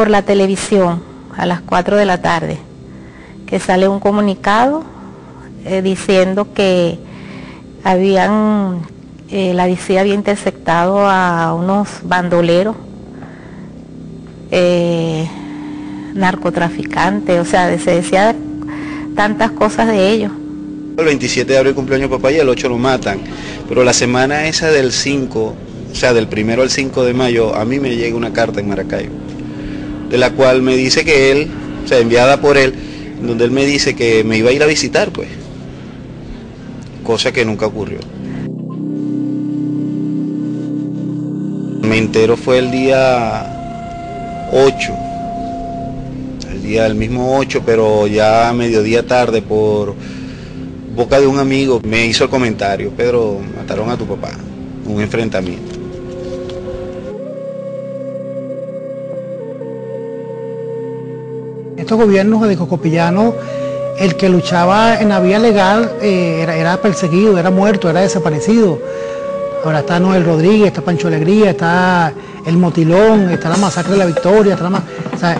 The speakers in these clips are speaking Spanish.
por la televisión a las 4 de la tarde, que sale un comunicado diciendo que la DICI había interceptado a unos bandoleros, narcotraficantes, o sea, se decía tantas cosas de ellos. El 27 de abril cumpleaños papá y el 8 lo matan, pero la semana esa del 5, o sea, del 1 al 5 de mayo, a mí me llega una carta en Maracaibo, de la cual me dice que él, o sea, enviada por él, donde él me dice que me iba a ir a visitar, pues, cosa que nunca ocurrió. Me entero fue el día 8, el mismo 8, pero ya a mediodía tarde, por boca de un amigo, me hizo el comentario: Pedro, mataron a tu papá, un enfrentamiento. Estos gobiernos de Cocopillano, el que luchaba en la vía legal era perseguido, era muerto, era desaparecido. Ahora está Noel Rodríguez, está Pancho Alegría, está el Motilón, está la masacre de la Victoria, o sea,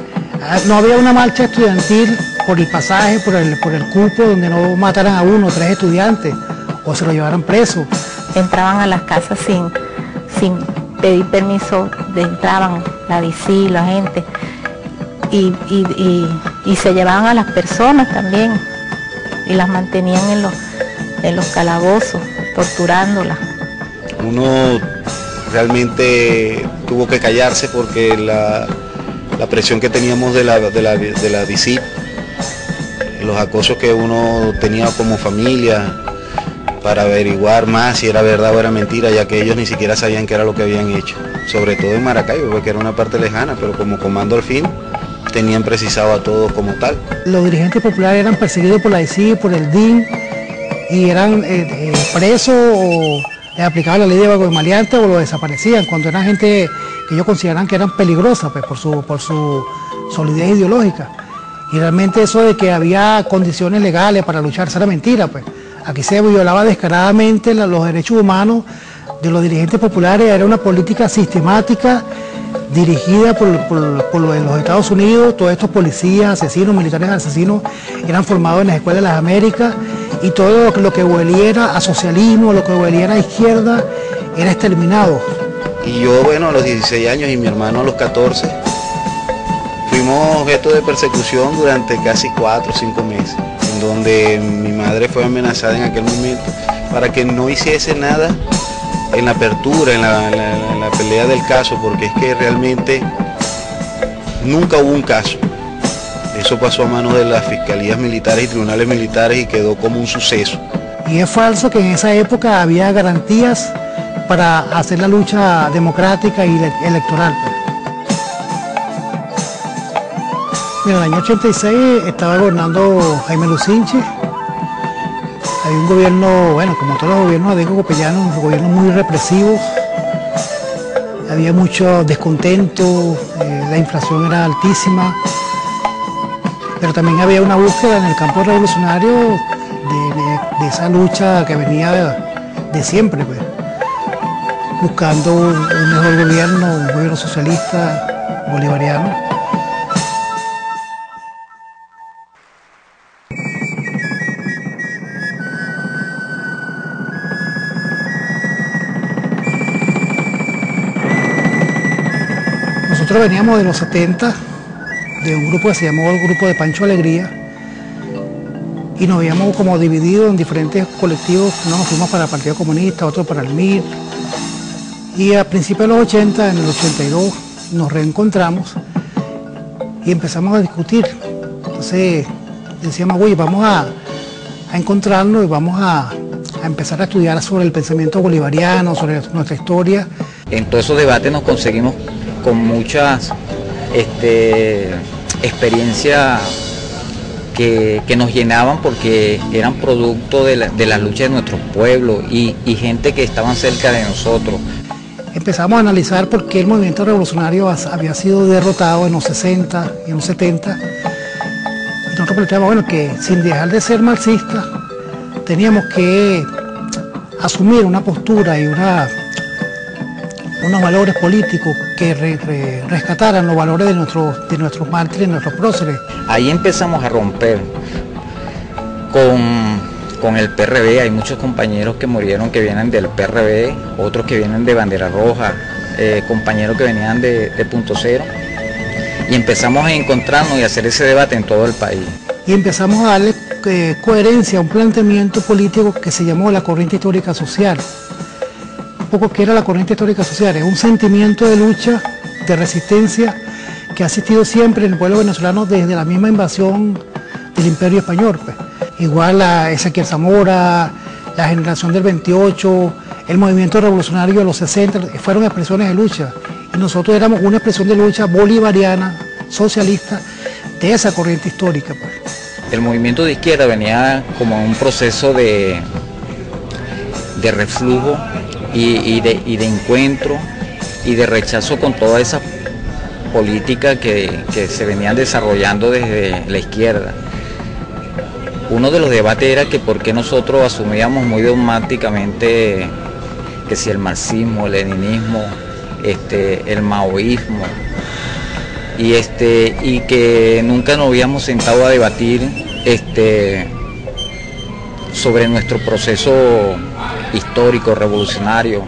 no había una marcha estudiantil por el pasaje, por el cupo, donde no mataran a 1 o 3 estudiantes o se lo llevaran preso. Entraban a las casas sin pedir permiso, entraban la DICI, la gente, y se llevaban a las personas también y las mantenían en los calabozos, torturándolas. Uno realmente tuvo que callarse porque la presión que teníamos de la DICI, los acosos que uno tenía como familia para averiguar más si era verdad o era mentira, ya que ellos ni siquiera sabían qué era lo que habían hecho, sobre todo en Maracaibo, porque era una parte lejana, pero como comando al fin tenían precisado a todos como tal. Los dirigentes populares eran perseguidos por la DICI, por el DIN, y eran presos o les aplicaban la ley de vago maleante o lo desaparecían cuando eran gente que ellos consideraban que eran peligrosas, pues, por su solidez ideológica. Y realmente eso de que había condiciones legales para luchar, eso era mentira, pues. Aquí se violaba descaradamente los derechos humanos de los dirigentes populares, era una política sistemática dirigida por los Estados Unidos. Todos estos policías, asesinos, militares asesinos eran formados en las escuelas de las Américas, y todo lo que hueliera a socialismo, lo que hueliera a izquierda, era exterminado. Y yo, bueno, a los 16 años y mi hermano a los 14, fuimos objeto de persecución durante casi 4 o 5 meses, en donde mi madre fue amenazada en aquel momento para que no hiciese nada en la apertura, en la pelea del caso, porque es que realmente nunca hubo un caso. Eso pasó a manos de las fiscalías militares y tribunales militares y quedó como un suceso. Y es falso que en esa época había garantías para hacer la lucha democrática y electoral. En el año 86 estaba gobernando Jaime Lucinchi. Había un gobierno, bueno, como todos los gobiernos de Cocopillano, un gobierno muy represivo. Había mucho descontento, la inflación era altísima. Pero también había una búsqueda en el campo revolucionario de esa lucha que venía de siempre, pues, buscando un mejor gobierno, un gobierno socialista, bolivariano. Nosotros veníamos de los 70, de un grupo que se llamó el Grupo de Pancho Alegría, y nos habíamos como dividido en diferentes colectivos. Unos nos fuimos para el Partido Comunista, otros para el MIR, y a principios de los 80, en el 82, nos reencontramos y empezamos a discutir. Entonces decíamos, oye, vamos a encontrarnos y vamos a empezar a estudiar sobre el pensamiento bolivariano, sobre nuestra historia. En todos esos debates nos conseguimos con muchas experiencias que nos llenaban, porque eran producto de la lucha de nuestros pueblos y gente que estaban cerca de nosotros. Empezamos a analizar por qué el movimiento revolucionario había sido derrotado en los 60 y en los 70. Y nosotros planteamos, bueno, que sin dejar de ser marxistas, teníamos que asumir una postura y unos valores políticos que rescataran los valores de nuestros mártires, de nuestros próceres. Ahí empezamos a romper con el PRB. Hay muchos compañeros que murieron que vienen del PRB, otros que vienen de Bandera Roja, compañeros que venían de Punto Cero, y empezamos a encontrarnos y a hacer ese debate en todo el país. Y empezamos a darle coherencia a un planteamiento político que se llamó la corriente histórica social. Un poco que era la corriente histórica social, es un sentimiento de lucha, de resistencia, que ha existido siempre en el pueblo venezolano desde la misma invasión del Imperio Español, pues. Igual a Ezequiel Zamora, la generación del 28, el movimiento revolucionario de los 60, fueron expresiones de lucha. Y nosotros éramos una expresión de lucha bolivariana, socialista, de esa corriente histórica, pues. El movimiento de izquierda venía como un proceso de reflujo y de encuentro y de rechazo con toda esa política que se venían desarrollando desde la izquierda. Uno de los debates era que por qué nosotros asumíamos muy dogmáticamente que si el marxismo, el leninismo, el maoísmo, y que nunca nos habíamos sentado a debatir sobre nuestro proceso histórico, revolucionario.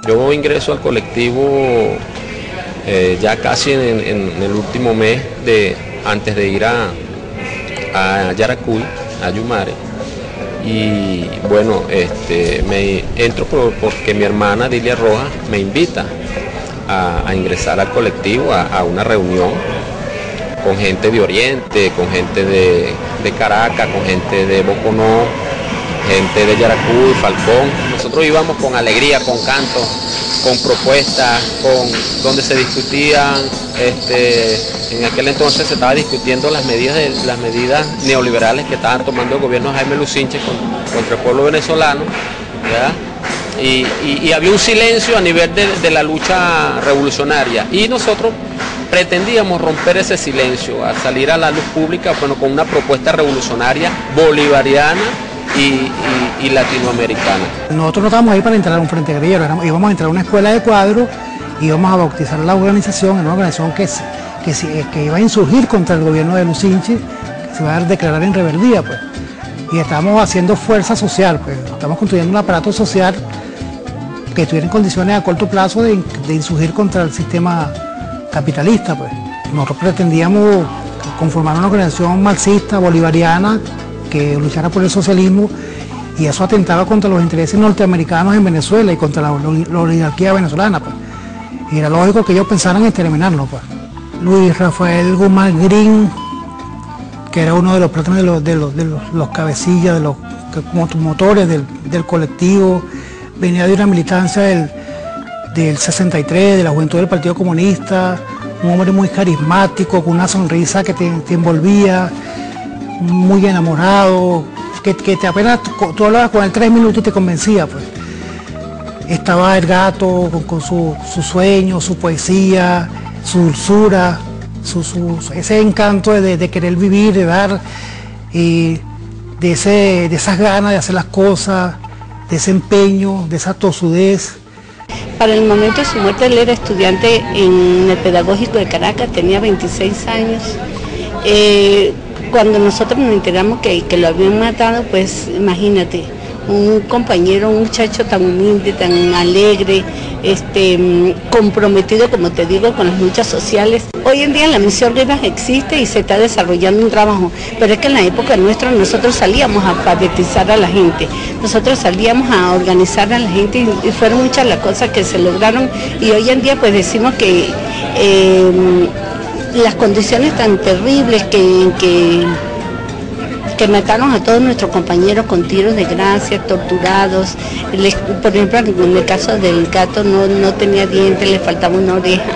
Yo ingreso al colectivo ya casi en el último mes antes de ir a Yaracuy, a Yumare, y bueno, me entro porque mi hermana Dilia Rojas me invita a ingresar al colectivo, a una reunión con gente de Oriente, con gente de Caracas, con gente de Boconó, gente de Yaracuy, Falcón. Nosotros íbamos con alegría, con canto, con propuestas, donde se discutían, en aquel entonces se estaba discutiendo las medidas neoliberales que estaban tomando el gobierno de Jaime Lucinche contra el pueblo venezolano, ¿verdad? Y había un silencio a nivel de la lucha revolucionaria, y nosotros pretendíamos romper ese silencio, a salir a la luz pública, bueno, con una propuesta revolucionaria bolivariana y latinoamericana. Nosotros no estábamos ahí para entrar a un frente guerrillero, íbamos a entrar a una escuela de cuadros y íbamos a bautizar la organización, en una organización que iba a insurgir contra el gobierno de Lucinche, que se iba a declarar en rebeldía, pues. Y estamos haciendo fuerza social, pues. Estamos construyendo un aparato social que tuviera condiciones a corto plazo de insurgir contra el sistema capitalista, pues. Nosotros pretendíamos conformar una organización marxista, bolivariana, que luchara por el socialismo, y eso atentaba contra los intereses norteamericanos en Venezuela y contra la oligarquía venezolana, pues. Y era lógico que ellos pensaran en terminarlo, pues. Luis Rafael Guzmán Green, que era uno de los plátanos de los cabecillas, de los motores del colectivo, venía de una militancia del 63, de la juventud del Partido Comunista, un hombre muy carismático, con una sonrisa que te envolvía, muy enamorado, que apenas tú hablabas con él 3 minutos y te convencía, pues. Estaba el gato con su sueño, su poesía, su dulzura, ese encanto de querer vivir, de dar, y de esas ganas de hacer las cosas, de ese empeño, de esa tosudez. Para el momento de su muerte, él era estudiante en el Pedagógico de Caracas, tenía 26 años. Cuando nosotros nos enteramos que lo habían matado, pues imagínate, un compañero, un muchacho tan humilde, tan alegre, comprometido, como te digo, con las luchas sociales. Hoy en día la Misión Rivas existe y se está desarrollando un trabajo, pero es que en la época nuestra nosotros salíamos a alfabetizar a la gente, nosotros salíamos a organizar a la gente y fueron muchas las cosas que se lograron, y hoy en día pues decimos que las condiciones tan terribles que mataron a todos nuestros compañeros con tiros de gracia, torturados. Por ejemplo, en el caso del gato no tenía dientes, le faltaba una oreja.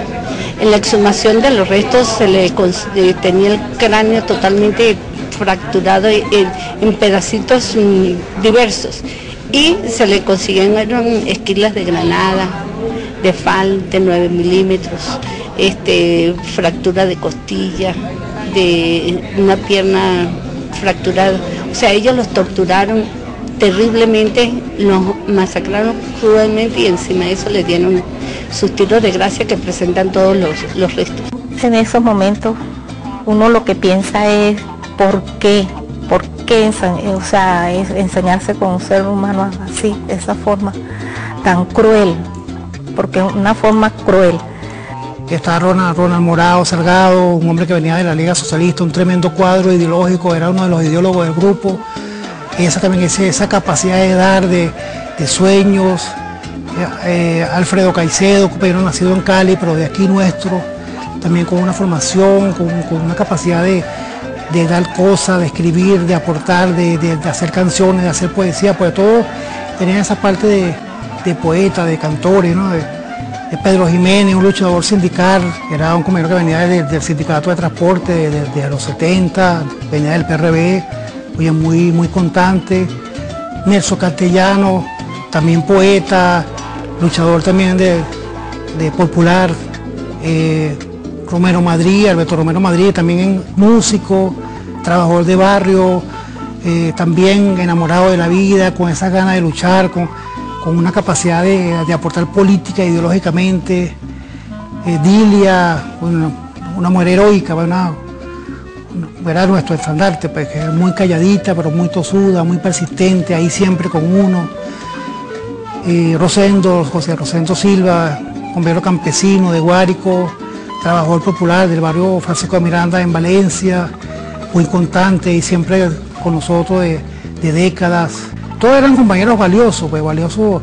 En la exhumación de los restos tenía el cráneo totalmente fracturado en pedacitos diversos, y se le consiguieron esquilas de granada, de fal de 9 milímetros, fractura de costilla, de una pierna fracturada. O sea, ellos los torturaron terriblemente, los masacraron cruelmente y encima de eso les dieron sus tiros de gracia que presentan todos los restos. En esos momentos uno lo que piensa es ¿por qué enseñarse con un ser humano así, de esa forma tan cruel? Porque es una forma cruel. Está Ronald Morado Salgado, un hombre que venía de la Liga Socialista, un tremendo cuadro ideológico, era uno de los ideólogos del grupo. Esa capacidad de dar, de sueños. Alfredo Caicedo, compañero nacido en Cali, pero de aquí nuestro, también con una formación, con una capacidad de dar cosas, de escribir, de aportar, de hacer canciones, de hacer poesía, pues todo tenía esa parte de poeta, de cantores, ¿no? De Pedro Jiménez, un luchador sindical, era un compañero que venía del sindicato de transporte desde los 70, venía del PRB, oye, muy constante. Nelson Castellano, también poeta, luchador también de popular. Romero Madrid, Alberto Romero Madrid, también músico, trabajador de barrio, también enamorado de la vida, con esa ganas de luchar, con una capacidad de aportar política, ideológicamente. Dilia, una mujer heroica, era nuestro estandarte, pues, que es muy calladita, pero muy tosuda, muy persistente, ahí siempre con uno. José Rosendo Silva, bombero campesino de Guárico, trabajador popular del barrio Francisco de Miranda en Valencia, muy constante y siempre con nosotros de décadas. Todos eran compañeros valiosos, pues, valiosos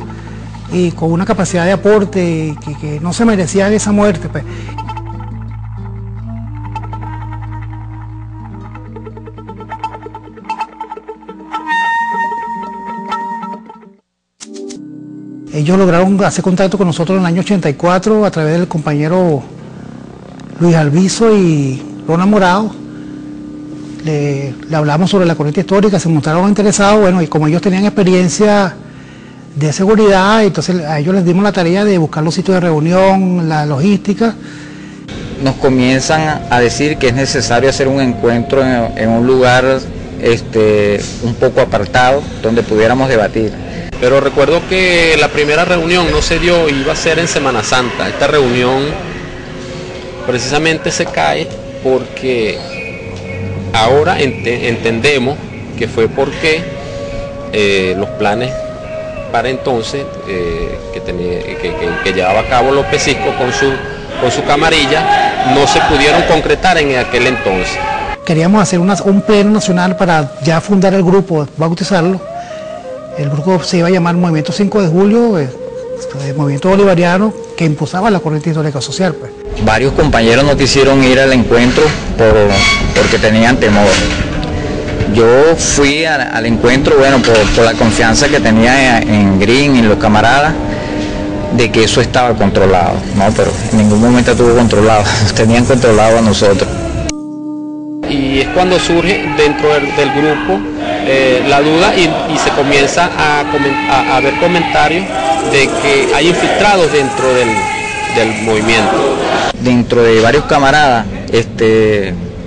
y con una capacidad de aporte que no se merecían esa muerte, pues. Ellos lograron hacer contacto con nosotros en el año 84 a través del compañero Luis Alviso y Ronald Morado. Le hablamos sobre la corriente histórica, se mostraron interesados, bueno, y como ellos tenían experiencia de seguridad, entonces a ellos les dimos la tarea de buscar los sitios de reunión, la logística. Nos comienzan a decir que es necesario hacer un encuentro en un lugar un poco apartado, donde pudiéramos debatir. Pero recuerdo que la primera reunión no se dio, iba a ser en Semana Santa. Esta reunión precisamente se cae porque ahora entendemos que fue porque los planes para entonces que llevaba a cabo López Cisco con su camarilla no se pudieron concretar en aquel entonces. Queríamos hacer un pleno nacional para ya fundar el grupo, bautizarlo. El grupo se iba a llamar Movimiento 5 de Julio, el movimiento bolivariano que impulsaba la corriente histórica social, pues. Varios compañeros no quisieron ir al encuentro porque tenían temor. Yo fui al encuentro, bueno, por la confianza que tenía en Green y en los camaradas, de que eso estaba controlado, ¿no? Pero en ningún momento estuvo controlado, tenían controlado a nosotros. Y es cuando surge dentro del grupo la duda y se comienza a ver comentarios de que hay infiltrados dentro del movimiento. Dentro de varios camaradas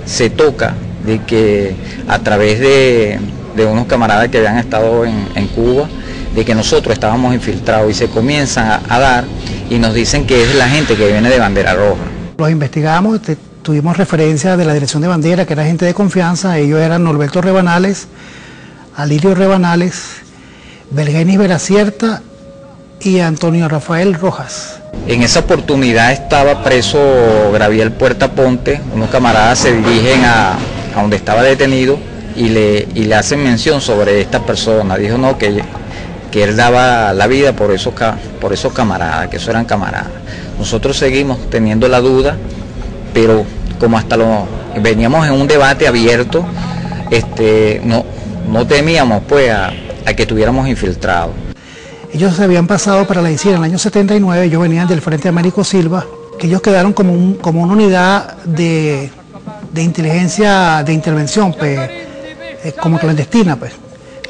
se toca de que a través de unos camaradas que habían estado en Cuba, de que nosotros estábamos infiltrados y se comienzan a dar y nos dicen que es la gente que viene de Bandera Roja. Los investigamos, tuvimos referencia de la dirección de bandera, que era gente de confianza. Ellos eran Norberto Rebanales, Alirio Rebanales, Belgenis Veracierta y Antonio Rafael Rojas. En esa oportunidad estaba preso Gabriel Puerta Ponte. Unos camaradas se dirigen a donde estaba detenido y le hacen mención sobre esta persona. Dijo no, que él daba la vida por esos camaradas, que esos eran camaradas. Nosotros seguimos teniendo la duda, pero como veníamos en un debate abierto, no temíamos pues a que estuviéramos infiltrados. Ellos se habían pasado para la ICIR en el año 79, ellos venían del Frente Américo Silva, que ellos quedaron como una unidad de inteligencia de intervención, pues, como clandestina, pues.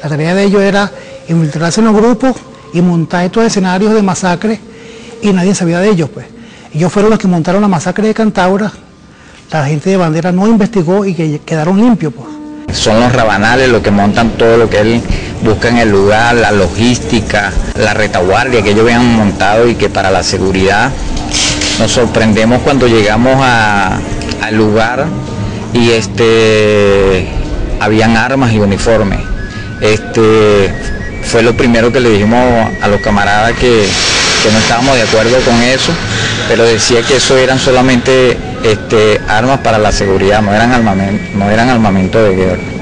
La tarea de ellos era infiltrarse en los grupos y montar estos escenarios de masacre y nadie sabía de ellos, pues. Ellos fueron los que montaron la masacre de Cantaura, la gente de bandera no investigó y que quedaron limpios, pues. Son los Rabanales los que montan todo lo que es buscan el lugar, la logística, la retaguardia que ellos habían montado y que para la seguridad. Nos sorprendemos cuando llegamos al lugar y habían armas y uniformes. Fue lo primero que le dijimos a los camaradas que no estábamos de acuerdo con eso, pero decía que eso eran solamente armas para la seguridad, no eran armamento de guerra.